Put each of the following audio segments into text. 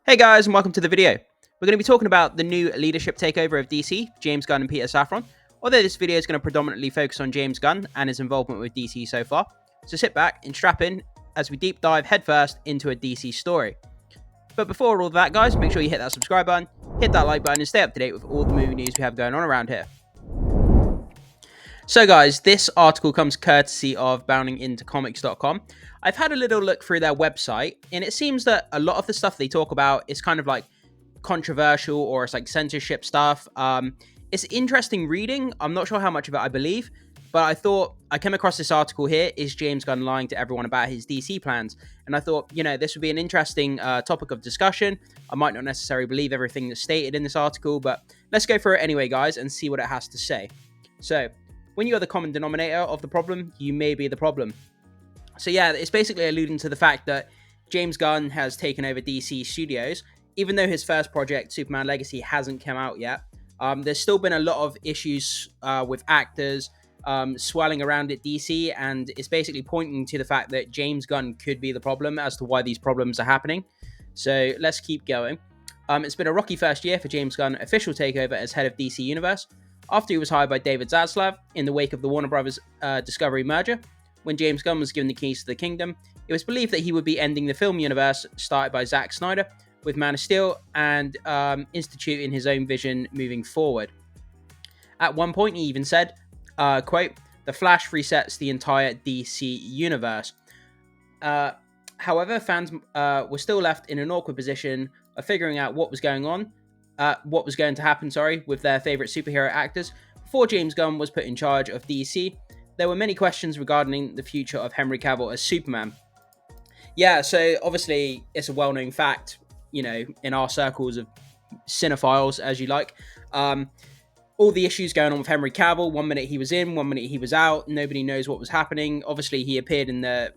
Hey guys, and welcome to the video. We're going to be talking about the new leadership takeover of DC, James Gunn and Peter Safran, although this video is going to predominantly focus on James Gunn and his involvement with DC so far. So sit back and strap in as we deep dive headfirst into a DC story. But before all of that, guys, make sure you hit that subscribe button, hit that like button, and stay up to date with all the movie news we have going on around here. So guys, this article comes courtesy of boundingintocomics.com. I've had a little look through their website, and it seems that a lot of the stuff they talk about is kind of like controversial, or it's like censorship stuff. It's interesting reading. I'm not sure how much of it I believe, but I thought I came across this article here. Is James Gunn lying to everyone about his DC plans? And I thought, this would be an interesting topic of discussion. I might not necessarily believe everything that's stated in this article, but let's go through it anyway, guys, and see what it has to say. So, when you are the common denominator of the problem, you may be the problem. So yeah, it's basically alluding to the fact that James Gunn has taken over DC Studios, even though his first project, Superman Legacy, hasn't come out yet. There's still been a lot of issues with actors swirling around at DC, and it's basically pointing to the fact that James Gunn could be the problem as to why these problems are happening. So let's keep going. It's been a rocky first year for James Gunn official takeover as head of DC Universe, after he was hired by David Zaslav in the wake of the Warner Brothers Discovery merger. When James Gunn was given the keys to the kingdom, it was believed that he would be ending the film universe started by Zack Snyder with Man of Steel and instituting his own vision moving forward. At one point, he even said, quote, "The Flash resets the entire DC universe." However, fans were still left in an awkward position of figuring out what was going to happen, with their favorite superhero actors before James Gunn was put in charge of DC. There were many questions regarding the future of Henry Cavill as Superman. Yeah, so obviously it's a well-known fact, in our circles of cinephiles, as you like. All the issues going on with Henry Cavill. 1 minute he was in, 1 minute he was out. Nobody knows what was happening. Obviously, he appeared in the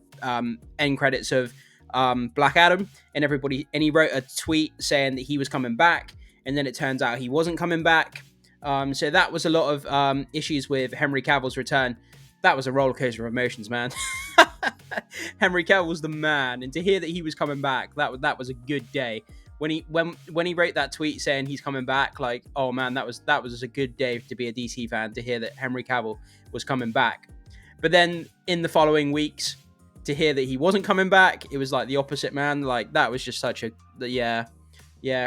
end credits of Black Adam, and he wrote a tweet saying that he was coming back, and then it turns out he wasn't coming back. So that was a lot of issues with Henry Cavill's return. That was a roller coaster of emotions, man. Henry Cavill was the man, and to hear that he was coming back, that was a good day. When he wrote that tweet saying he's coming back, like, oh man, that was a good day to be a DC fan, to hear that Henry Cavill was coming back. But then in the following weeks, to hear that he wasn't coming back, it was like the opposite, man. Like, that was just such a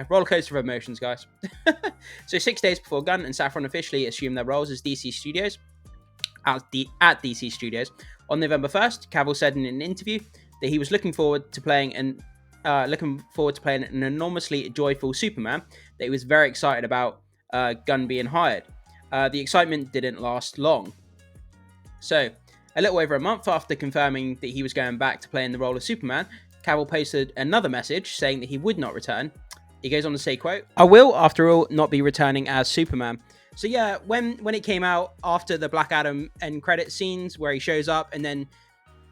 roller coaster of emotions, guys. So 6 days before Gunn and Safran officially assumed their roles as DC Studios, at DC Studios, on November 1st, Cavill said in an interview that he was looking forward to playing an enormously joyful Superman, that he was very excited about Gunn being hired. The excitement didn't last long. So, a little over a month after confirming that he was going back to playing the role of Superman, Cavill posted another message saying that he would not return. He goes on to say, quote, "I will, after all, not be returning as Superman." So yeah, when it came out after the Black Adam end credit scenes where he shows up and then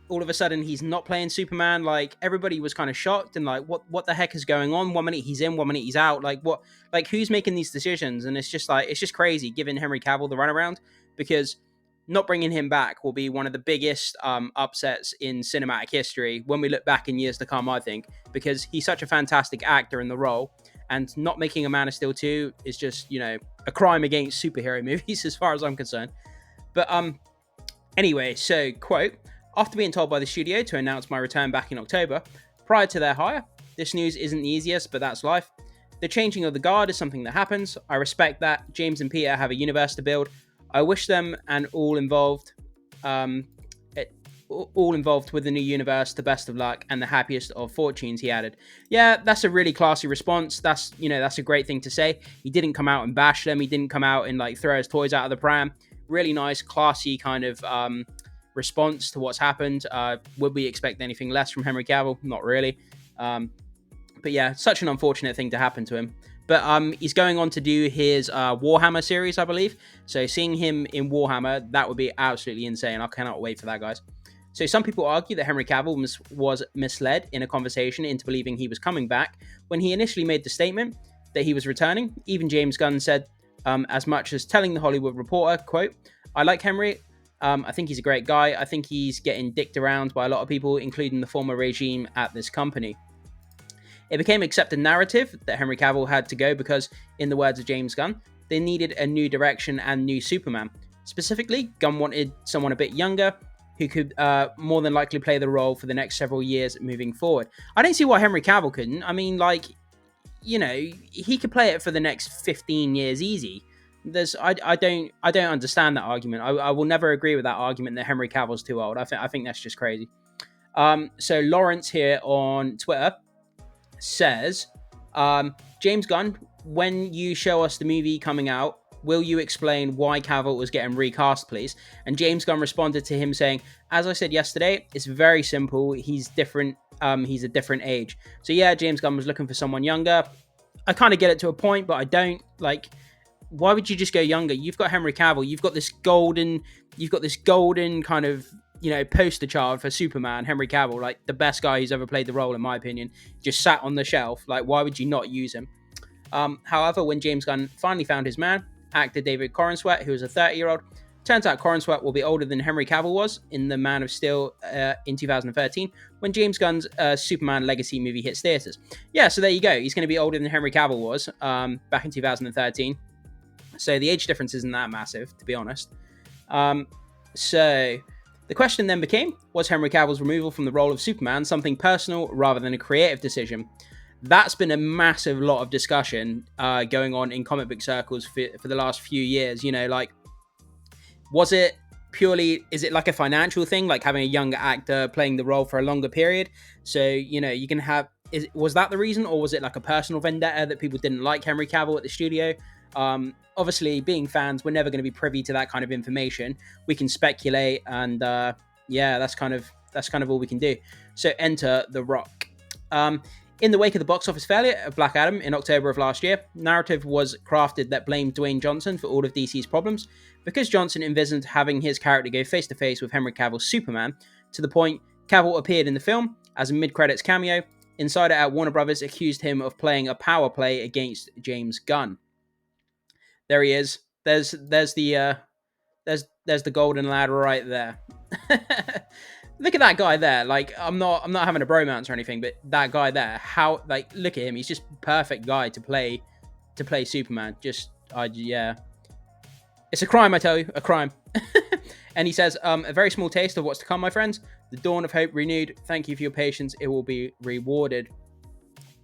all of a sudden he's not playing Superman, like, everybody was kind of shocked and like, what the heck is going on? 1 minute he's in, 1 minute he's out. Like, what? Like, who's making these decisions? And it's just crazy giving Henry Cavill the runaround, because not bringing him back will be one of the biggest upsets in cinematic history when we look back in years to come, I think, because he's such a fantastic actor in the role, and not making a Man of Steel 2 is just, a crime against superhero movies as far as I'm concerned. But anyway, so, quote, "After being told by the studio to announce my return back in October, prior to their hire, this news isn't the easiest, but that's life. The changing of the guard is something that happens. I respect that. James and Peter have a universe to build. I wish them and all involved with the new universe the best of luck and the happiest of fortunes," he added. Yeah, that's a really classy response. That's a great thing to say. He didn't come out and bash them. He didn't come out and like throw his toys out of the pram. Really nice, classy kind of response to what's happened. Would we expect anything less from Henry Cavill? Not really. But yeah, such an unfortunate thing to happen to him. But he's going on to do his Warhammer series, I believe. So seeing him in Warhammer, that would be absolutely insane. I cannot wait for that, guys. So some people argue that Henry Cavill was misled in a conversation into believing he was coming back when he initially made the statement that he was returning. Even James Gunn said as much as telling the Hollywood Reporter, quote, "I like Henry. I think he's a great guy. I think he's getting dicked around by a lot of people, including the former regime at this company." It became accepted narrative that Henry Cavill had to go because, in the words of James Gunn, they needed a new direction and new Superman. Specifically, Gunn wanted someone a bit younger who could more than likely play the role for the next several years moving forward. I don't see why Henry Cavill couldn't. I mean, like, you know, he could play it for the next 15 years easy. I don't understand that argument. I will never agree with that argument that Henry Cavill's too old. I think that's just crazy. So Lawrence here on Twitter says, James Gunn, when you show us the movie coming out, will you explain why Cavill was getting recast, please? And James Gunn responded to him saying, as I said yesterday, it's very simple. He's different. He's a different age. So yeah, James Gunn was looking for someone younger. I kind of get it to a point, but I don't like. Why would you just go younger? You've got Henry Cavill. You've got this golden kind of, you know, poster child for Superman, Henry Cavill, like the best guy who's ever played the role, in my opinion. Just sat on the shelf. Like, why would you not use him? However, when James Gunn finally found his man, actor David Corenswet, who was a 30-year-old, turns out Corenswet will be older than Henry Cavill was in The Man of Steel in 2013, when James Gunn's Superman Legacy movie hits theaters. Yeah, so there you go. He's going to be older than Henry Cavill was back in 2013. So the age difference isn't that massive, to be honest. So the question then became, was Henry Cavill's removal from the role of Superman something personal rather than a creative decision? That's been a massive lot of discussion going on in comic book circles for the last few years. You know, like, is it like a financial thing, like having a younger actor playing the role for a longer period? So, you know, you can have, was that the reason, or was it like a personal vendetta that people didn't like Henry Cavill at the studio? Obviously, being fans, we're never going to be privy to that kind of information. We can speculate, and yeah, that's kind of all we can do. So enter The Rock. In the wake of the box office failure of Black Adam in October of last year, narrative was crafted that blamed Dwayne Johnson for all of DC's problems, because Johnson envisioned having his character go face-to-face with Henry Cavill's Superman, to the point Cavill appeared in the film as a mid-credits cameo. Insider at Warner Brothers accused him of playing a power play against James Gunn. There he is. There's the golden lad right there. Look at that guy there. Like, I'm not having a bromance or anything, but that guy there, how, like, look at him. He's just perfect guy to play Superman. Yeah. It's a crime, I tell you, a crime. And he says, a very small taste of what's to come, my friends. The dawn of hope renewed. Thank you for your patience. It will be rewarded.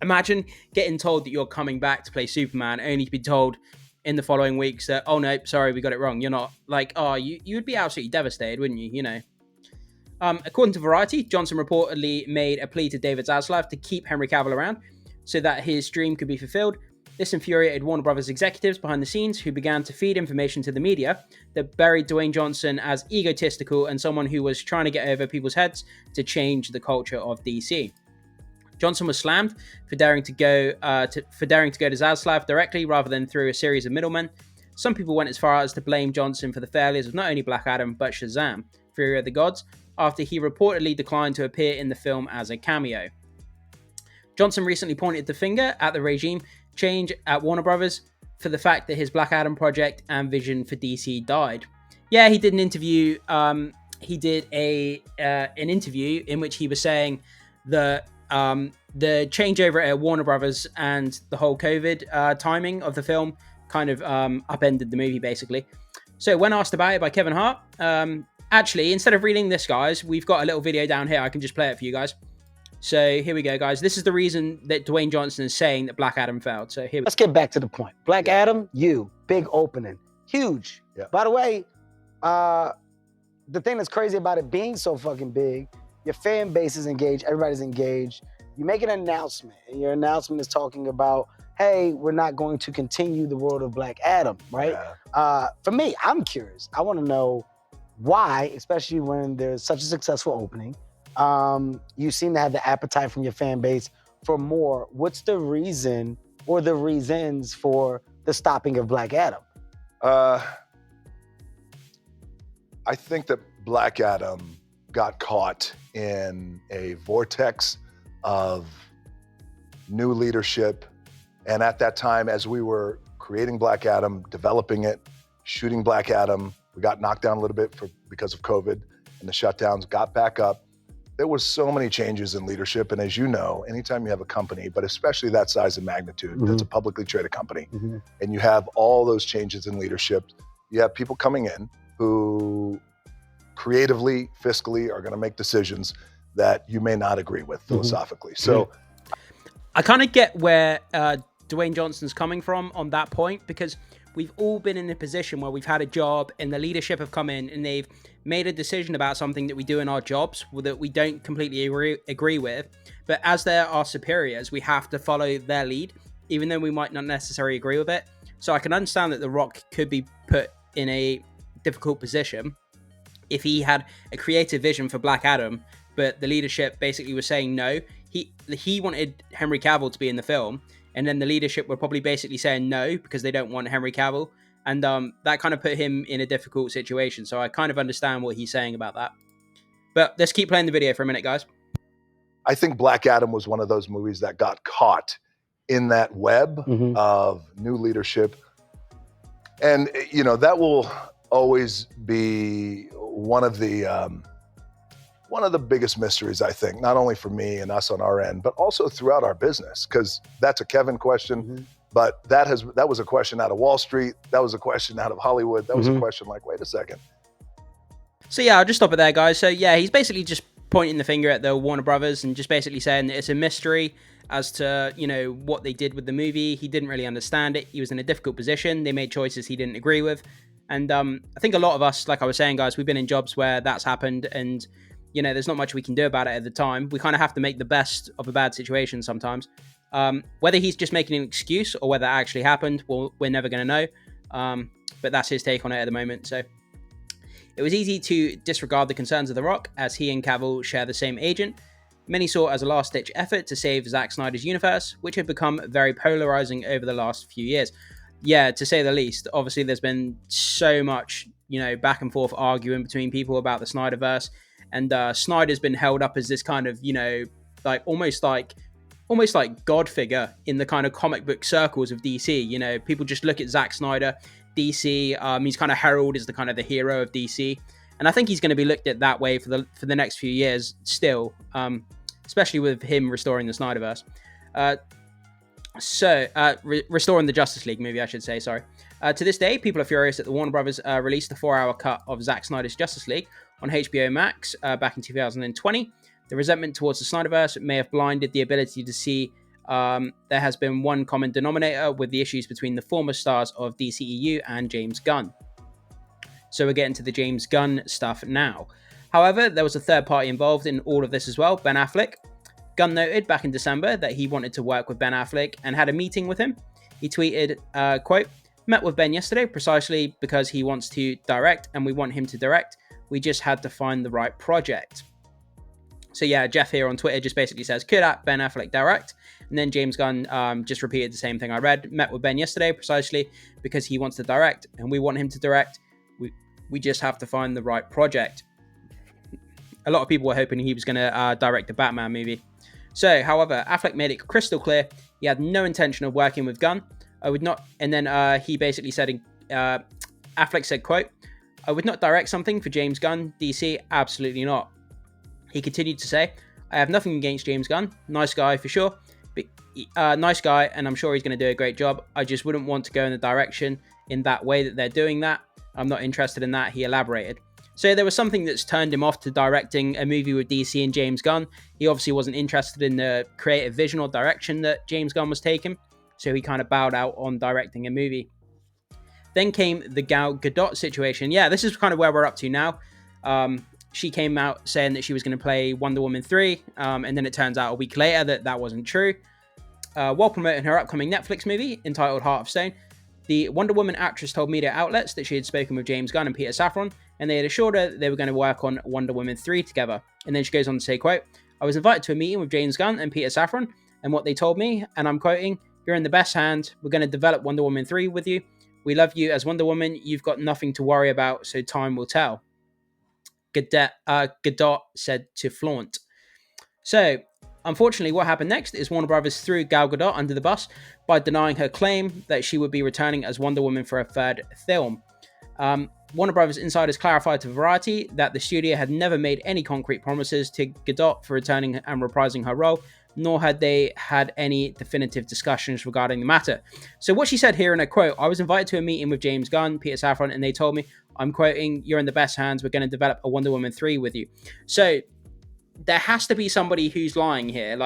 Imagine getting told that you're coming back to play Superman, only to be told in the following weeks that, oh no, sorry, we got it wrong. You're not. Like, oh, you would be absolutely devastated, wouldn't you? You know. According to Variety, Johnson reportedly made a plea to David Zaslav to keep Henry Cavill around so that his dream could be fulfilled. This infuriated Warner Brothers executives behind the scenes, who began to feed information to the media that buried Dwayne Johnson as egotistical and someone who was trying to get over people's heads to change the culture of DC. Johnson was slammed for daring to go to Zaslav directly rather than through a series of middlemen. Some people went as far as to blame Johnson for the failures of not only Black Adam but Shazam, Fury of the Gods, after he reportedly declined to appear in the film as a cameo. Johnson recently pointed the finger at the regime change at Warner Brothers for the fact that his Black Adam project and vision for DC died. Yeah, he did an interview. He did an interview in which he was saying that the changeover at Warner Brothers and the whole COVID timing of the film kind of upended the movie, basically. So when asked about it by Kevin Hart, actually, instead of reading this, guys, we've got a little video down here. I can just play it for you guys. So here we go, guys. This is the reason that Dwayne Johnson is saying that Black Adam failed. So here. Let's get back to the point. Black Adam, big opening, huge. Yeah. By the way, the thing that's crazy about it being so fucking big, your fan base is engaged, everybody's engaged. You make an announcement, and your announcement is talking about, hey, we're not going to continue the world of Black Adam, right? Yeah. For me, I'm curious. I want to know why, especially when there's such a successful opening. You seem to have the appetite from your fan base for more. What's the reason or the reasons for the stopping of Black Adam? I think that Black Adam got caught in a vortex of new leadership. And at that time, as we were creating Black Adam, developing it, shooting Black Adam, we got knocked down a little bit because of COVID and the shutdowns, got back up. there was so many changes in leadership. And as you know, anytime you have a company, but especially that size and magnitude, that's a publicly traded company, and you have all those changes in leadership, you have people coming in who creatively, fiscally are going to make decisions that you may not agree with philosophically. So I kind of get where Dwayne Johnson's coming from on that point, because we've all been in a position where we've had a job and the leadership have come in and they've made a decision about something that we do in our jobs that we don't completely agree with. But as they're our superiors, we have to follow their lead, even though we might not necessarily agree with it. So I can understand that The Rock could be put in a difficult position if he had a creative vision for Black Adam, but the leadership basically was saying no. He wanted Henry Cavill to be in the film, and then the leadership were probably basically saying no because they don't want Henry Cavill. And that kind of put him in a difficult situation. So I kind of understand what he's saying about that. But let's keep playing the video for a minute, guys. I think Black Adam was one of those movies that got caught in that web of new leadership. And, you know, that will always be one of the biggest mysteries, I think, not only for me and us on our end, but also throughout our business, because that's a Kevin question. But that was a question out of Wall Street. That was a question out of Hollywood. That was a question like, wait a second. So yeah, I'll just stop it there, guys. So yeah, he's basically just pointing the finger at the Warner Brothers and just basically saying that it's a mystery as to, you know, what they did with the movie. He didn't really understand it. He was in a difficult position. They made choices he didn't agree with. And I think a lot of us, like I was saying, guys, we've been in jobs where that's happened, and you know, there's not much we can do about it at the time. We kind of have to make the best of a bad situation sometimes. Whether he's just making an excuse or whether it actually happened, well, we're never going to know. But that's his take on it at the moment. So it was easy to disregard the concerns of The Rock, as he and Cavill share the same agent. Many saw it as a last-ditch effort to save Zack Snyder's universe, which had become very polarizing over the last few years. Yeah, to say the least. Obviously, there's been so much, you know, back and forth arguing between people about the Snyderverse. And Snyder's been held up as this kind of, you know, like almost like God figure in the kind of comic book circles of DC. You know, people just look at Zack Snyder, DC. He's kind of heralded as the kind of the hero of DC, and I think he's going to be looked at that way for the next few years still, especially with him restoring the Snyderverse. Restoring the Justice League movie, I should say. Sorry. To this day, people are furious that the Warner Brothers released the 4-hour cut of Zack Snyder's Justice League on HBO Max back in 2020. The resentment towards the Snyderverse may have blinded the ability to see there has been one common denominator with the issues between the former stars of DCEU and James Gunn. So we're getting to the James Gunn stuff now. However, there was a third party involved in all of this as well, Ben Affleck. Gunn noted back in December that he wanted to work with Ben Affleck and had a meeting with him. He tweeted, quote, "Met with Ben yesterday precisely because he wants to direct and we want him to direct. We just had to find the right project." So yeah, Jeff here on Twitter just basically says, could Ben Affleck direct? And then James Gunn just repeated the same thing I read. Met with Ben yesterday precisely because he wants to direct and we want him to direct. We just have to find the right project. A lot of people were hoping he was going to direct the Batman movie. So, however, Affleck made it crystal clear he had no intention of working with Gunn. I would not. And then he basically said, Affleck said, quote, "I would not direct something for James Gunn, DC, absolutely not." He continued to say, "I have nothing against James Gunn, nice guy for sure, but nice guy, and I'm sure he's going to do a great job. I just wouldn't want to go in the direction in that way that they're doing that. I'm not interested in that," he elaborated. So there was something that's turned him off to directing a movie with DC and James Gunn. He obviously wasn't interested in the creative vision or direction that James Gunn was taking, so he kind of bowed out on directing a movie. Then came the Gal Gadot situation. Yeah, this is kind of where we're up to now. She came out saying that she was going to play Wonder Woman 3, and then it turns out a week later that wasn't true. While promoting her upcoming Netflix movie entitled Heart of Stone, the Wonder Woman actress told media outlets that she had spoken with James Gunn and Peter Safran, and they had assured her that they were going to work on Wonder Woman 3 together. And then she goes on to say, quote, "I was invited to a meeting with James Gunn and Peter Safran, and what they told me, and I'm quoting, 'You're in the best hand. We're going to develop Wonder Woman 3 with you. We love you as Wonder Woman. You've got nothing to worry about, so time will tell," Gadot said to Flaunt. So, unfortunately, what happened next is Warner Brothers threw Gal Gadot under the bus by denying her claim that she would be returning as Wonder Woman for a third film. Warner Brothers insiders clarified to Variety that the studio had never made any concrete promises to Gadot for returning and reprising her role, nor had they had any definitive discussions regarding the matter. So what she said here in a quote, I was invited to a meeting with James Gunn, Peter Safran, and they told me, I'm quoting, you're in the best hands, we're going to develop a Wonder Woman 3 with you. So there has to be somebody who's lying here,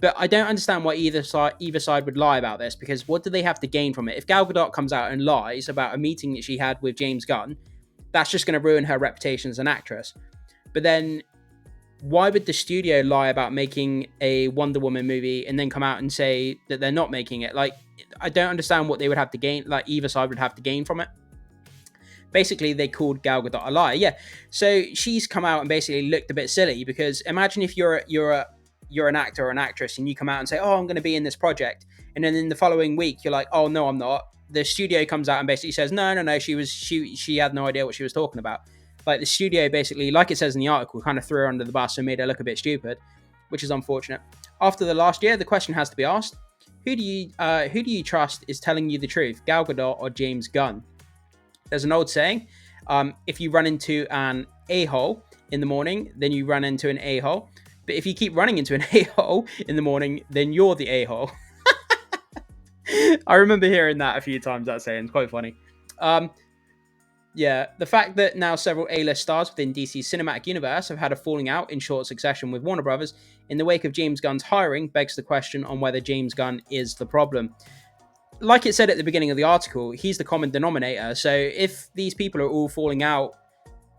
but I don't understand why either side would lie about this, because what do they have to gain from it? If Gal Gadot comes out and lies about a meeting that she had with James Gunn, that's just going to ruin her reputation as an actress. But then why would the studio lie about making a Wonder Woman movie and then come out and say that they're not making it? I don't understand what they would have to gain, either side would have to gain from it. Basically, they called Gal Gadot a liar. Yeah, so she's come out and basically looked a bit silly, because imagine if you're an actor or an actress and you come out and say, oh, I'm going to be in this project, and then in the following week you're like, oh no, I'm not. The studio comes out and basically says, no, she had no idea what she was talking about. The studio basically, like it says in the article, kind of threw her under the bus and made her look a bit stupid, which is unfortunate. After the last year, the question has to be asked: who do you trust is telling you the truth, Gal Gadot or James Gunn? There's an old saying: if you run into an a-hole in the morning, then you run into an a-hole. But if you keep running into an a-hole in the morning, then you're the a-hole. I remember hearing that a few times, that saying. It's quite funny. Yeah, the fact that now several A-list stars within DC's cinematic universe have had a falling out in short succession with Warner Brothers in the wake of James Gunn's hiring begs the question on whether James Gunn is the problem. Like it said at the beginning of the article, he's the common denominator. So if these people are all falling out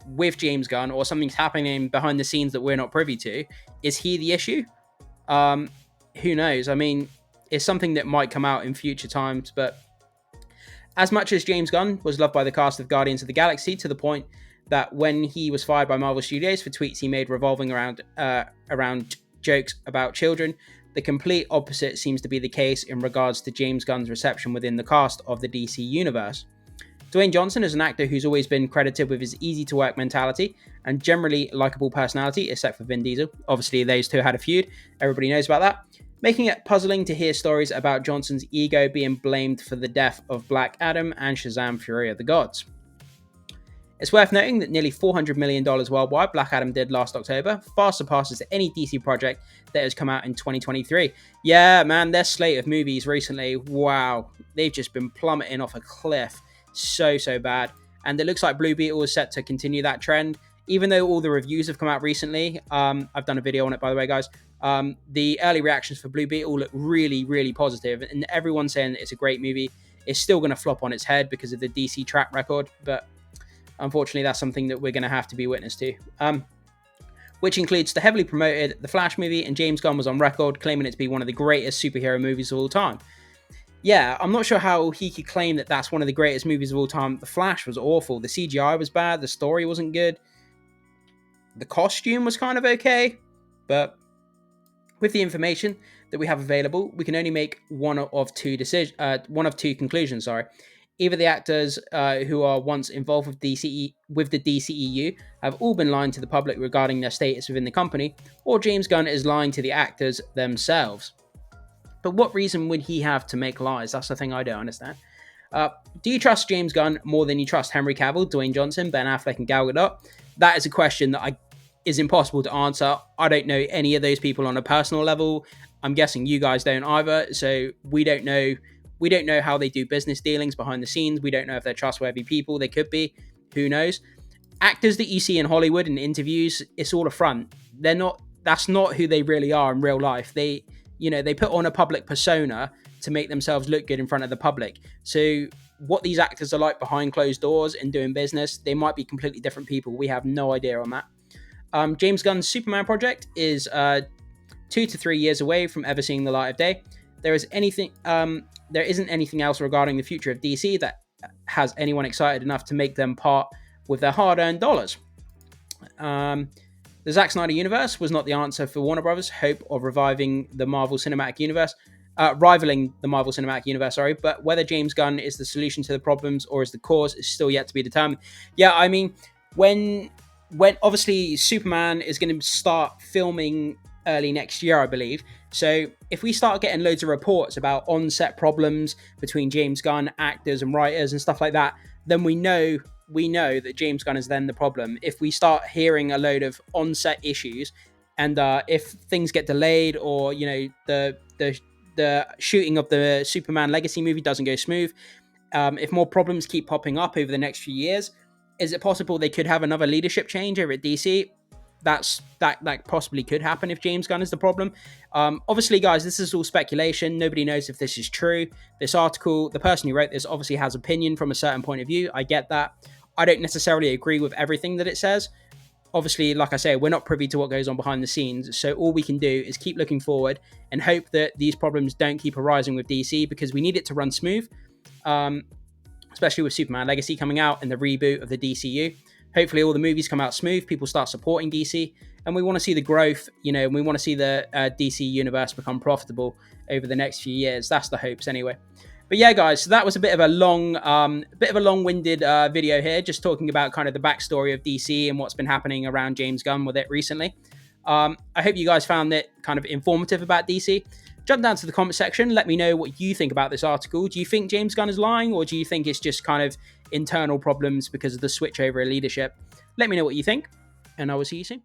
with James Gunn, or something's happening behind the scenes that we're not privy to, is he the issue? Who knows? I mean, it's something that might come out in future times, but as much as James Gunn was loved by the cast of Guardians of the Galaxy to the point that when he was fired by Marvel Studios for tweets he made revolving around jokes about children, the complete opposite seems to be the case in regards to James Gunn's reception within the cast of the DC universe. Dwayne Johnson is an actor who's always been credited with his easy-to-work mentality and generally likable personality, except for Vin Diesel. Obviously, those two had a feud. Everybody knows about that. Making it puzzling to hear stories about Johnson's ego being blamed for the death of Black Adam and Shazam! Fury of the Gods. It's worth noting that nearly $400 million worldwide Black Adam did last October far surpasses any DC project that has come out in 2023. Yeah, man, their slate of movies recently, wow, they've just been plummeting off a cliff. So bad. And it looks like Blue Beetle is set to continue that trend, even though all the reviews have come out recently. I've done a video on it, by the way, guys. The early reactions for Blue Beetle look really positive, and everyone's saying that it's a great movie. It's still going to flop on its head because of the DC track record, but unfortunately that's something that we're going to have to be witness to. Which includes the heavily promoted The Flash movie, and James Gunn was on record claiming it to be one of the greatest superhero movies of all time. Yeah, I'm not sure how he could claim that that's one of the greatest movies of all time. The Flash was awful. The CGI was bad. The story wasn't good. The costume was kind of okay. But with the information that we have available, we can only make one of two conclusions. Either the actors who are once involved with the DCEU have all been lying to the public regarding their status within the company, or James Gunn is lying to the actors themselves. But what reason would he have to make lies? That's the thing I don't understand. Do you trust James Gunn more than you trust Henry Cavill, Dwayne Johnson, Ben Affleck, and Gal Gadot? That is a question that is impossible to answer. I don't know any of those people on a personal level. I'm guessing you guys don't either. So we don't know. We don't know how they do business dealings behind the scenes. We don't know if they're trustworthy people. They could be. Who knows? Actors that you see in Hollywood in interviews, it's all a front. They're not. That's not who they really are in real life. They put on a public persona to make themselves look good in front of the public. So what these actors are like behind closed doors and doing business, they might be completely different people. We have no idea on that. James Gunn's Superman project is 2 to 3 years away from ever seeing the light of day. There isn't anything else regarding the future of DC that has anyone excited enough to make them part with their hard-earned dollars. The Zack Snyder universe was not the answer for Warner Brothers' hope of rivaling the Marvel Cinematic Universe, but whether James Gunn is the solution to the problems or is the cause is still yet to be determined. Yeah, I mean, when obviously Superman is going to start filming early next year, I believe. So if we start getting loads of reports about on-set problems between James Gunn, actors and writers and stuff like that, then we know we know that James Gunn is then the problem. If we start hearing a load of on-set issues, and if things get delayed, or the shooting of the Superman Legacy movie doesn't go smooth, if more problems keep popping up over the next few years, is it possible they could have another leadership change over at DC? That possibly could happen if James Gunn is the problem. Obviously, guys, this is all speculation. Nobody knows if this is true. This article, the person who wrote this obviously has opinion from a certain point of view. I get that. I don't necessarily agree with everything that it says. Obviously, like I say, we're not privy to what goes on behind the scenes. So all we can do is keep looking forward and hope that these problems don't keep arising with DC, because we need it to run smooth, especially with Superman Legacy coming out and the reboot of the DCU. Hopefully all the movies come out smooth, people start supporting DC, and we want to see the growth, and we want to see the DC universe become profitable over the next few years. That's the hopes anyway. But yeah, guys, so that was a bit of a long-winded video here, just talking about kind of the backstory of DC and what's been happening around James Gunn with it recently. I hope you guys found it kind of informative about DC. Jump down to the comment section. Let me know what you think about this article. Do you think James Gunn is lying, or do you think it's just kind of internal problems because of the switch over in leadership? Let me know what you think, and I will see you soon.